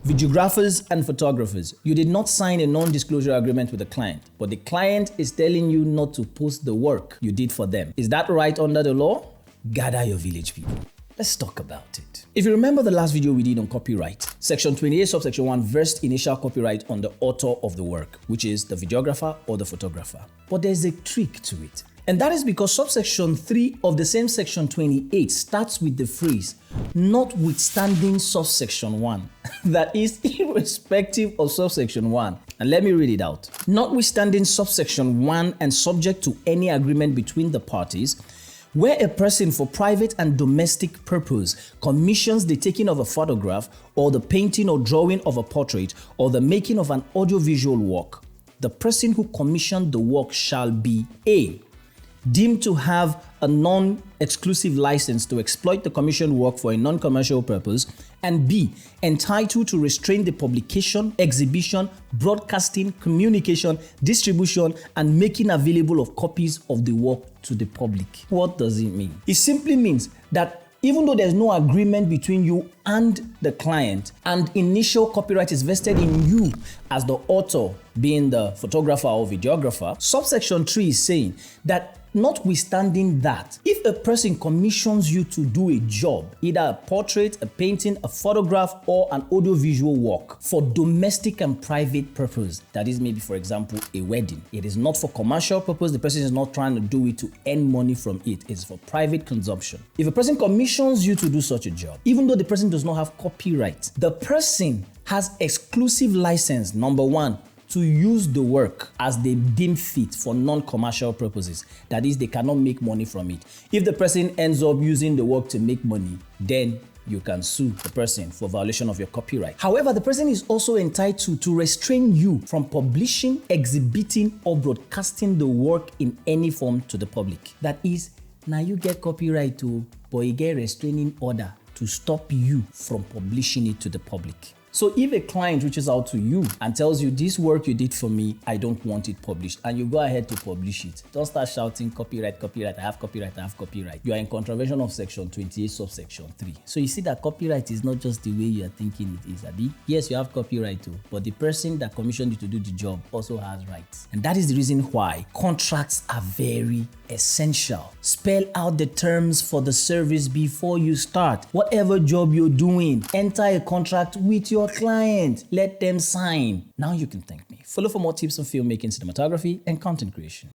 Videographers and photographers, you did not sign a non-disclosure agreement with the client, but the client is telling you not to post the work you did for them. Is that right under the law? Gather your village people. Let's talk about it. If you remember the last video we did on copyright, Section 28 subsection 1 versed initial copyright on the author of the work, which is the videographer or the photographer. But there's a trick to it. And that is because subsection 3 of the same section 28 starts with the phrase, notwithstanding subsection 1. That is irrespective of subsection 1. And let me read it out. Notwithstanding subsection 1 and subject to any agreement between the parties, where a person for private and domestic purpose commissions the taking of a photograph or the painting or drawing of a portrait or the making of an audiovisual work, the person who commissioned the work shall be A, deemed to have a non-exclusive license to exploit the commissioned work for a non-commercial purpose, and B, entitled to restrain the publication, exhibition, broadcasting, communication, distribution, and making available of copies of the work to the public. What does it mean? It simply means that even though there's no agreement between you and the client, and initial copyright is vested in you as the author, being the photographer or videographer, subsection 3 is saying that notwithstanding that, if a person commissions you to do a job, either a portrait, a painting, a photograph, or an audiovisual work for domestic and private purpose, that is maybe, for example, a wedding. It is not for commercial purpose. The person is not trying to do it to earn money from it. It's for private consumption. If a person commissions you to do such a job, even though the person does not have copyright, the person has exclusive license, number one, to use the work as they deem fit for non-commercial purposes. That is, they cannot make money from it. If the person ends up using the work to make money, then you can sue the person for violation of your copyright. However, the person is also entitled to restrain you from publishing, exhibiting, or broadcasting the work in any form to the public. That is, now you get copyright too, but you get restraining order to stop you from publishing it to the public. So if a client reaches out to you and tells you, this work you did for me, I don't want it published, and you go ahead to publish it, don't start shouting copyright, copyright, I have copyright, I have copyright. You are in contravention of section 28 subsection 3. So you see that copyright is not just the way you are thinking it is, Abi. Yes, you have copyright too, but the person that commissioned you to do the job also has rights. And that is the reason why contracts are very essential. Spell out the terms for the service before you start. Whatever job you're doing, enter a contract with your client. Let them sign. Now you can thank me. Follow for more tips on filmmaking, cinematography, and content creation.